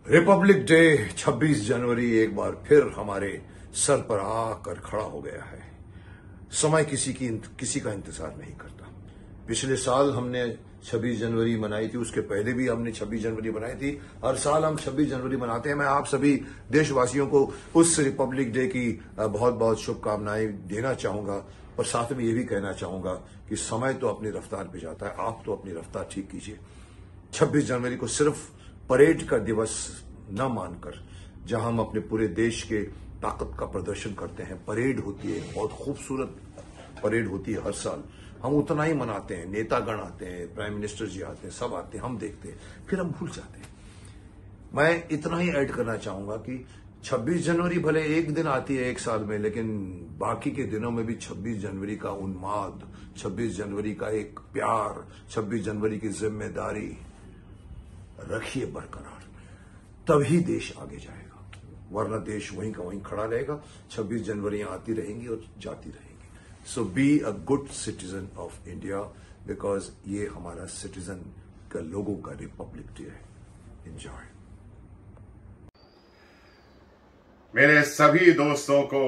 Republic day 26 जनवरी एक बार फिर हमारे सर पर आकर खड़ा हो गया है। समय किसी का इंतजार नहीं करता। पिछले साल हमने 26 जनवरी मनाई थी, उसके पहले भी हमने 26 जनवरी मनाई थी। हर साल हम 26 जनवरी मनाते हैं। मैं आप सभी देशवासियों को उस रिपब्लिक डे की बहुत बहुत शुभकामनाएं देना चाहूंगा और साथ में ये भी कहना चाहूंगा कि समय तो अपनी रफ्तार पे जाता है, आप तो अपनी रफ्तार ठीक कीजिए। 26 जनवरी को सिर्फ परेड का दिवस न मानकर, जहां हम अपने पूरे देश के ताकत का प्रदर्शन करते हैं, परेड होती है, बहुत खूबसूरत परेड होती है हर साल, हम उतना ही मनाते हैं। नेतागण आते हैं, प्राइम मिनिस्टर जी आते हैं, सब आते हैं, हम देखते हैं, फिर हम भूल जाते हैं। मैं इतना ही ऐड करना चाहूंगा कि 26 जनवरी भले एक दिन आती है एक साल में, लेकिन बाकी के दिनों में भी 26 जनवरी का उन्माद, 26 जनवरी का एक प्यार, 26 जनवरी की जिम्मेदारी रखिए बरकरार, तभी देश आगे जाएगा, वरना देश वहीं का वहीं खड़ा रहेगा। 26 जनवरियां आती रहेंगी और जाती रहेंगी। So be a good citizen of India, because ये हमारा सिटीजन का लोगों का रिपब्लिक डे है। एंजॉय। मेरे सभी दोस्तों को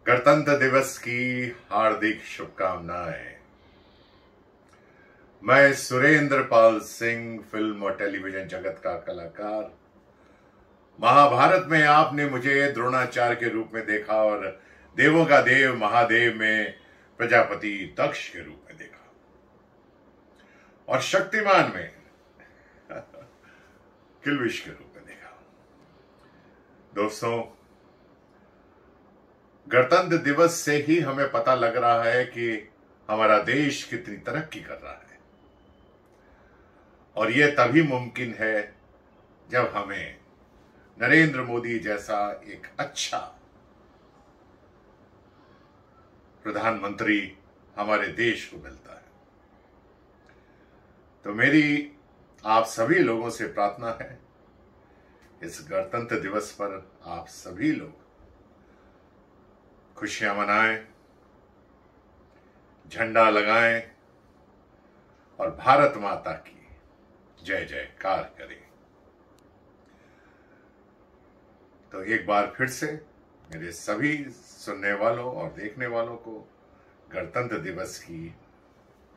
गणतंत्र दिवस की हार्दिक शुभकामनाएं। मैं सुरेंद्र पाल सिंह, फिल्म और टेलीविजन जगत का कलाकार। महाभारत में आपने मुझे द्रोणाचार्य के रूप में देखा और देवों का देव महादेव में प्रजापति दक्ष के रूप में देखा, और शक्तिमान में किल्विश के रूप में देखा। दोस्तों, गणतंत्र दिवस से ही हमें पता लग रहा है कि हमारा देश कितनी तरक्की कर रहा है, और यह तभी मुमकिन है जब हमें नरेंद्र मोदी जैसा एक अच्छा प्रधानमंत्री हमारे देश को मिलता है। तो मेरी आप सभी लोगों से प्रार्थना है, इस गणतंत्र दिवस पर आप सभी लोग खुशियां मनाएं, झंडा लगाएं और भारत माता की जय जयकार करें। तो एक बार फिर से मेरे सभी सुनने वालों और देखने वालों को गणतंत्र दिवस की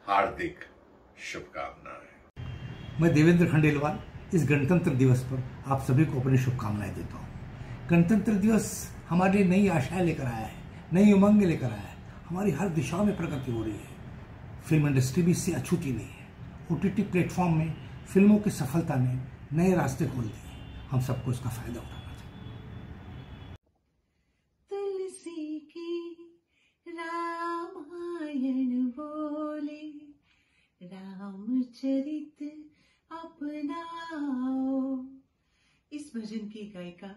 हार्दिक शुभकामनाएं। मैं देवेंद्र खंडेलवाल इस गणतंत्र दिवस पर आप सभी को अपनी शुभकामनाएं देता हूं। गणतंत्र दिवस हमारे लिए नई आशाएं लेकर आया है, नई उमंग लेकर आया है। हमारी हर दिशा में प्रगति हो रही है। फिल्म इंडस्ट्री भी इससे अछूती नहीं है। ओटीटी प्लेटफॉर्म में फिल्मों की सफलता ने नए रास्ते खोल दिए। हम सबको इसका फायदा उठाना चाहिए। तुलसी की रामायण बोले, रामचरित अपनाओ। इस भजन की गायिका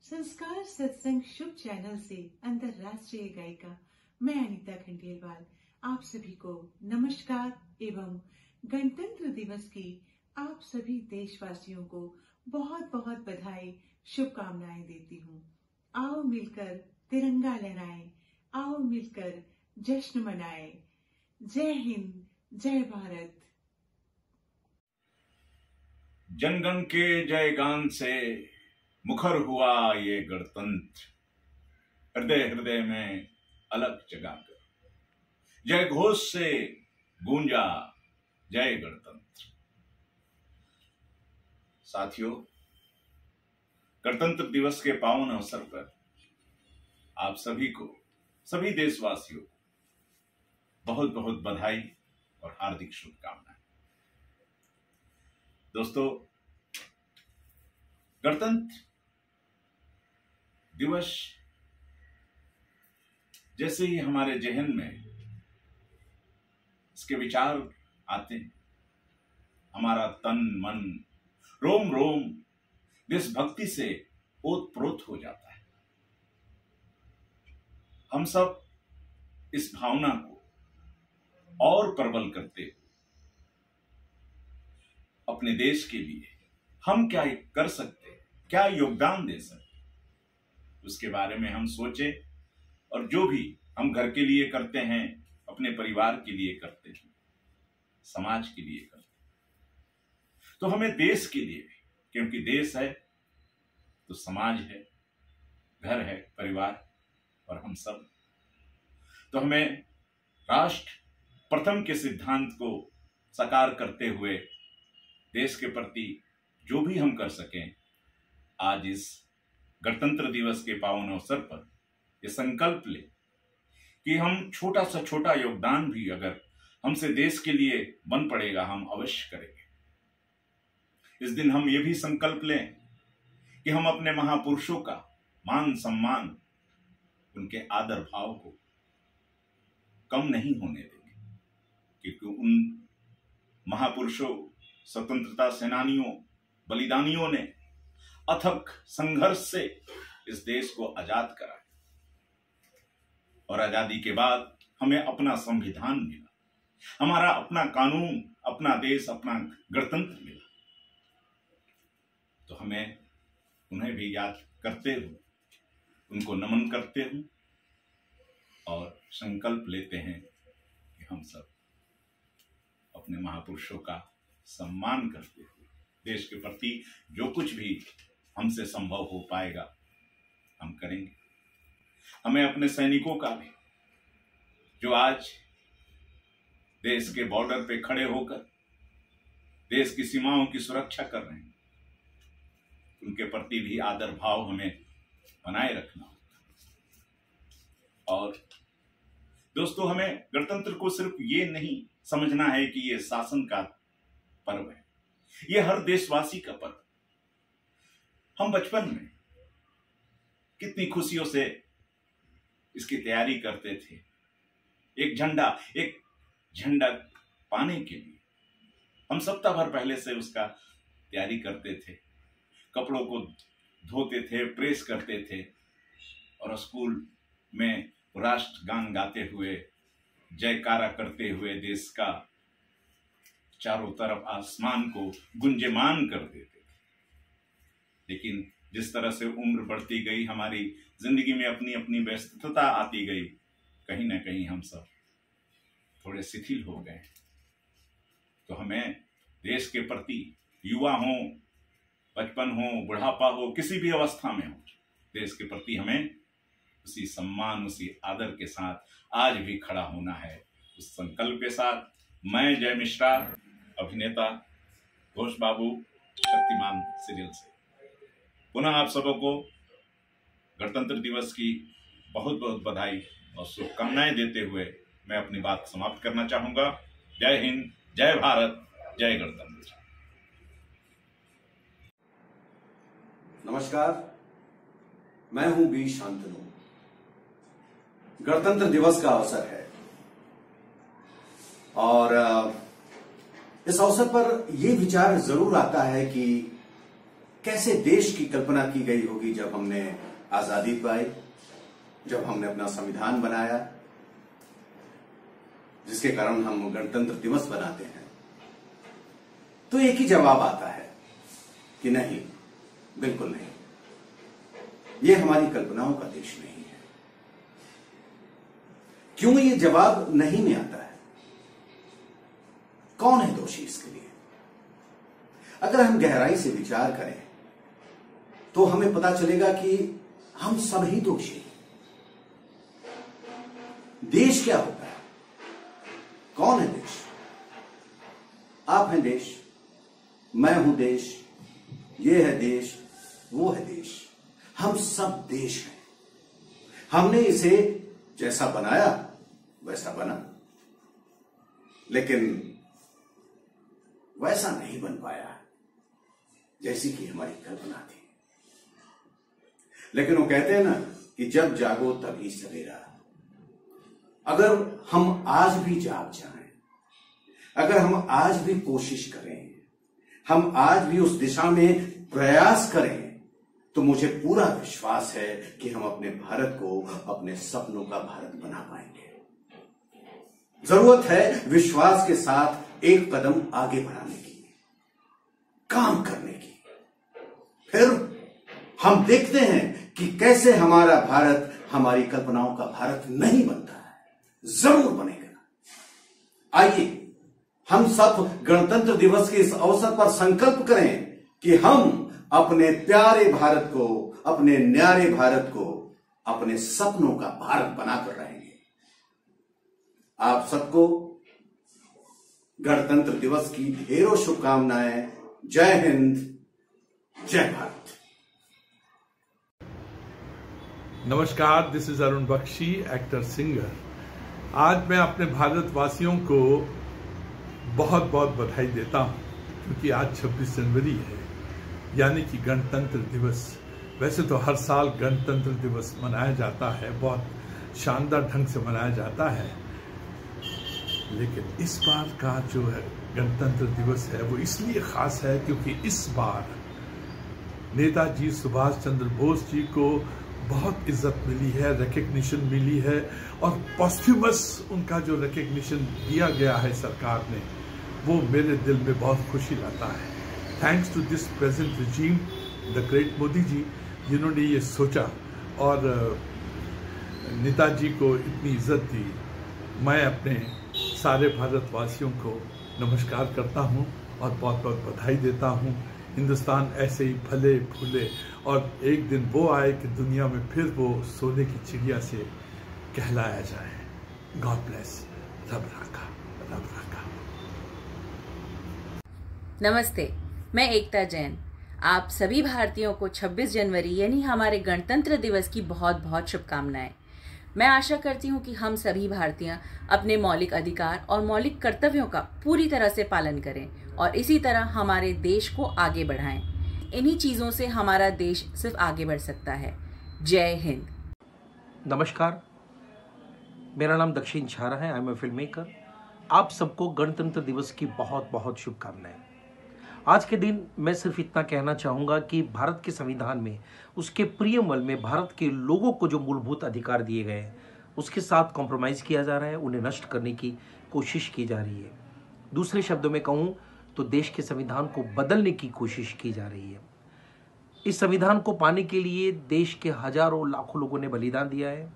संस्कार सत्संग शुभ चैनल से अंतरराष्ट्रीय गायिका मैं अनीता खंडेलवाल आप सभी को नमस्कार एवं गणतंत्र दिवस की आप सभी देशवासियों को बहुत बहुत बधाई, शुभकामनाएं देती हूँ। आओ मिलकर तिरंगा लहराएं, आओ मिलकर जश्न मनाएं। जय हिंद, जय भारत। जनगण के जयगान से मुखर हुआ ये गणतंत्र, हृदय हृदय में अलग जगाकर जय घोष से गूंजा जय गणतंत्र। साथियों, गणतंत्र दिवस के पावन अवसर पर आप सभी को, सभी देशवासियों को बहुत बहुत बधाई और हार्दिक शुभकामनाएं। दोस्तों, गणतंत्र दिवस जैसे ही हमारे जहन में इसके विचार आते हैं, हमारा तन मन रोम रोम देशभक्ति से ओतप्रोत हो जाता है। हम सब इस भावना को और प्रबल करते हुए अपने देश के लिए हम क्या कर सकते हैं, क्या योगदान दे सकते हैं, उसके बारे में हम सोचे, और जो भी हम घर के लिए करते हैं, अपने परिवार के लिए करते हैं, समाज के लिए करते हैं। तो हमें देश के लिए भी, क्योंकि देश है तो समाज है, घर है, परिवार और हम सब, तो हमें राष्ट्र प्रथम के सिद्धांत को साकार करते हुए देश के प्रति जो भी हम कर सकें, आज इस गणतंत्र दिवस के पावन अवसर पर ये संकल्प ले कि हम छोटा सा छोटा योगदान भी अगर हमसे देश के लिए बन पड़ेगा, हम अवश्य करेंगे। इस दिन हम ये भी संकल्प लें कि हम अपने महापुरुषों का मान सम्मान, उनके आदर भाव को कम नहीं होने देंगे, क्योंकि उन महापुरुषों, स्वतंत्रता सेनानियों, बलिदानियों ने अथक संघर्ष से इस देश को आजाद कराया और आजादी के बाद हमें अपना संविधान मिला, हमारा अपना कानून, अपना देश, अपना गणतंत्र मिला। तो हमें उन्हें भी याद करते हुए, उनको नमन करते हुए और संकल्प लेते हैं कि हम सब अपने महापुरुषों का सम्मान करते हुए देश के प्रति जो कुछ भी हमसे संभव हो पाएगा हम करेंगे। हमें अपने सैनिकों का भी, जो आज देश के बॉर्डर पे खड़े होकर देश की सीमाओं की सुरक्षा कर रहे हैं, उनके प्रति भी आदर भाव हमें बनाए रखना होगा। और दोस्तों, हमें गणतंत्र को सिर्फ ये नहीं समझना है कि ये शासन का पर्व है, ये हर देशवासी का पर्व। हम बचपन में कितनी खुशियों से इसकी तैयारी करते थे, एक झंडा पाने के लिए हम सप्ताह भर पहले से उसका तैयारी करते थे, कपड़ों को धोते थे, प्रेस करते थे और स्कूल में राष्ट्र गान गाते हुए, जयकारा करते हुए देश का चारों तरफ आसमान को गुंजयमान कर देते थे। लेकिन जिस तरह से उम्र बढ़ती गई, हमारी जिंदगी में अपनी अपनी व्यस्तता आती गई, कहीं ना कहीं हम सब थोड़े शिथिल हो गए। तो हमें देश के प्रति, युवा हो, बचपन हो, बुढ़ापा हो, किसी भी अवस्था में हो, देश के प्रति हमें उसी सम्मान, उसी आदर के साथ आज भी खड़ा होना है। उस संकल्प के साथ मैं जय मिश्रा, अभिनेता घोष बाबू, शक्तिमान सीरियल से पुनः आप सबको गणतंत्र दिवस की बहुत बहुत बधाई और शुभकामनाएं देते हुए मैं अपनी बात समाप्त करना चाहूंगा। जय हिंद, जय भारत, जय गणतंत्र। नमस्कार, मैं हूं बी शांतनु। गणतंत्र दिवस का अवसर है और इस अवसर पर यह विचार जरूर आता है कि कैसे देश की कल्पना की गई होगी जब हमने आजादी पाई, जब हमने अपना संविधान बनाया, जिसके कारण हम गणतंत्र दिवस बनाते हैं। तो एक ही जवाब आता है कि नहीं, बिल्कुल नहीं, यह हमारी कल्पनाओं का देश नहीं है। क्यों ये जवाब नहीं में आता है? कौन है दोषी इसके लिए? अगर हम गहराई से विचार करें तो हमें पता चलेगा कि हम सब ही दोषी हैं। देश क्या होता है? कौन है देश? आप हैं देश, मैं हूं देश, ये है देश, वो है देश, हम सब देश हैं। हमने इसे जैसा बनाया वैसा बना, लेकिन वैसा नहीं बन पाया जैसी कि हमारी कल्पना थी। लेकिन वो कहते हैं ना कि जब जागो तभी सवेरा। अगर हम आज भी जाग जाएं, अगर हम आज भी कोशिश करें, हम आज भी उस दिशा में प्रयास करें, तो मुझे पूरा विश्वास है कि हम अपने भारत को अपने सपनों का भारत बना पाएंगे। जरूरत है विश्वास के साथ एक कदम आगे बढ़ाने की, काम करने की। फिर हम देखते हैं कि कैसे हमारा भारत हमारी कल्पनाओं का भारत नहीं बनता है, जरूर बनेगा। आइए हम सब गणतंत्र दिवस के इस अवसर पर संकल्प करें कि हम अपने प्यारे भारत को, अपने न्यारे भारत को अपने सपनों का भारत बनाकर रहेंगे। आप सबको गणतंत्र दिवस की ढेरों शुभकामनाएं। जय हिंद, जय भारत। नमस्कार, this is Arun Bakshi, actor singer. आज मैं अपने भारतवासियों को बहुत बहुत बधाई देता हूं, क्योंकि आज 26 जनवरी है, यानी कि गणतंत्र दिवस। वैसे तो हर साल गणतंत्र दिवस मनाया जाता है, बहुत शानदार ढंग से मनाया जाता है, लेकिन इस बार का जो है गणतंत्र दिवस है वो इसलिए खास है क्योंकि इस बार नेताजी सुभाष चंद्र बोस जी को बहुत इज्जत मिली है, रिकग्निशन मिली है, और पॉस्ट्यूमस उनका जो रिकग्निशन दिया गया है सरकार ने, वो मेरे दिल में बहुत खुशी लाता है। Thanks to this present regime, the great Modi ji, जिन्होंने ये सोचा और नेताजी को इतनी इज्जत दी। मैं अपने सारे भारतवासियों को नमस्कार करता हूँ और बहुत बहुत बधाई देता हूँ। हिंदुस्तान ऐसे ही फले फूले और एक दिन वो आए कि दुनिया में फिर वो सोने की चिड़िया से कहलाया जाए। God bless. रब राखा, रब राखा। नमस्ते, मैं एकता जैन। आप सभी भारतीयों को 26 जनवरी यानी हमारे गणतंत्र दिवस की बहुत बहुत शुभकामनाएं। मैं आशा करती हूं कि हम सभी भारतीय अपने मौलिक अधिकार और मौलिक कर्तव्यों का पूरी तरह से पालन करें और इसी तरह हमारे देश को आगे बढ़ाएं। इन्हीं चीज़ों से हमारा देश सिर्फ आगे बढ़ सकता है। जय हिंद। नमस्कार, मेरा नाम दक्षिण छारा है। I am a film maker. आप सबको गणतंत्र दिवस की बहुत बहुत शुभकामनाएं। आज के दिन मैं सिर्फ इतना कहना चाहूँगा कि भारत के संविधान में, उसके प्रियमल में भारत के लोगों को जो मूलभूत अधिकार दिए गए हैं उसके साथ कॉम्प्रोमाइज़ किया जा रहा है, उन्हें नष्ट करने की कोशिश की जा रही है। दूसरे शब्दों में कहूँ तो देश के संविधान को बदलने की कोशिश की जा रही है। इस संविधान को पाने के लिए देश के हजारों लाखों लोगों ने बलिदान दिया है।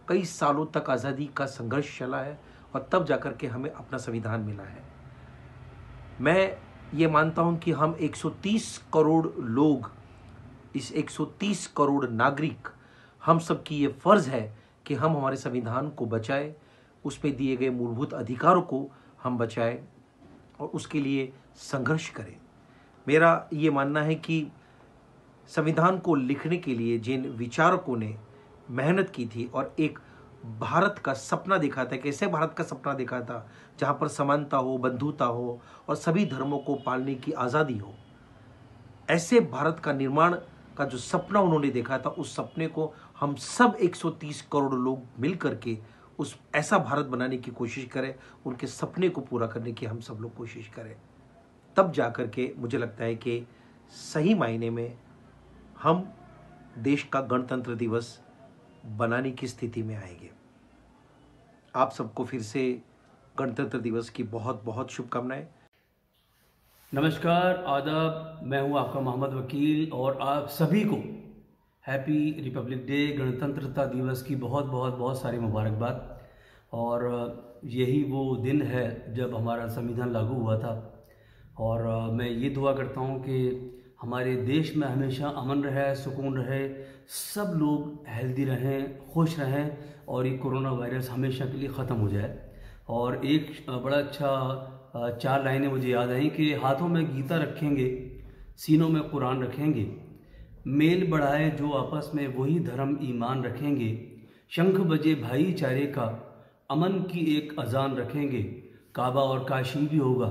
कई सालों तक आज़ादी का संघर्ष चला है और तब जाकर के हमें अपना संविधान मिला है। मैं ये मानता हूं कि हम 130 करोड़ लोग, इस 130 करोड़ नागरिक, हम सब की ये फ़र्ज़ है कि हम हमारे संविधान को बचाएं, उसमें दिए गए मूलभूत अधिकारों को हम बचाएं और उसके लिए संघर्ष करें। मेरा ये मानना है कि संविधान को लिखने के लिए जिन विचारकों ने मेहनत की थी और एक भारत का सपना देखा था, कैसे भारत का सपना देखा था जहाँ पर समानता हो, बंधुता हो और सभी धर्मों को पालने की आज़ादी हो, ऐसे भारत का निर्माण का जो सपना उन्होंने देखा था, उस सपने को हम सब 130 करोड़ लोग मिल करके उस ऐसा भारत बनाने की कोशिश करें, उनके सपने को पूरा करने की हम सब लोग कोशिश करें। तब जाकर के मुझे लगता है कि सही मायने में हम देश का गणतंत्र दिवस बनाने की स्थिति में आएंगे। आप सबको फिर से गणतंत्र दिवस की बहुत बहुत शुभकामनाएं। नमस्कार, आदाब। मैं हूं आपका मोहम्मद वकील और आप सभी को हैप्पी रिपब्लिक डे, गणतंत्रता दिवस की बहुत बहुत बहुत सारी मुबारकबाद। और यही वो दिन है जब हमारा संविधान लागू हुआ था और मैं ये दुआ करता हूं कि हमारे देश में हमेशा अमन रहे, सुकून रहे, सब लोग हेल्दी रहें, खुश रहें और ये कोरोना वायरस हमेशा के लिए ख़त्म हो जाए। और एक बड़ा अच्छा 4 लाइनें मुझे याद आई कि हाथों में गीता रखेंगे, सीनों में कुरान रखेंगे, मेल बढ़ाए जो आपस में वही धर्म ईमान रखेंगे, शंख बजे भाईचारे का, अमन की एक अजान रखेंगे, काबा और काशी भी होगा,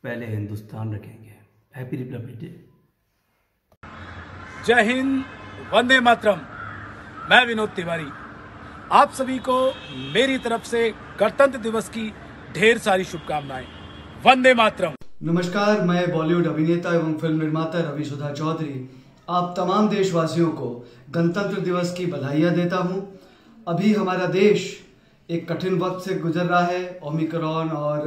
पहले हिंदुस्तान रखेंगे। Happy Republic day. जय हिंद, वंदे मातरम। मैं विनोद तिवारी, आप सभी को मेरी तरफ से गणतंत्र दिवस की ढेर सारी शुभकामनाएं। वंदे मातरम। नमस्कार, मैं बॉलीवुड अभिनेता एवं फिल्म निर्माता रवि सुधा चौधरी आप तमाम देशवासियों को गणतंत्र दिवस की बधाइयां देता हूं। अभी हमारा देश एक कठिन वक्त से गुजर रहा है, ओमिक्रॉन और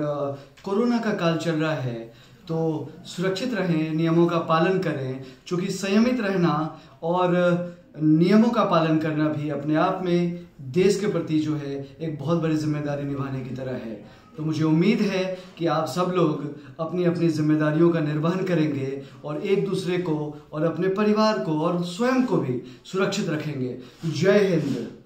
कोरोना का काल चल रहा है, तो सुरक्षित रहें, नियमों का पालन करें, क्योंकि संयमित रहना और नियमों का पालन करना भी अपने आप में देश के प्रति जो है एक बहुत बड़ी जिम्मेदारी निभाने की तरह है। तो मुझे उम्मीद है कि आप सब लोग अपनी अपनी जिम्मेदारियों का निर्वहन करेंगे और एक दूसरे को और अपने परिवार को और स्वयं को भी सुरक्षित रखेंगे। जय हिंद।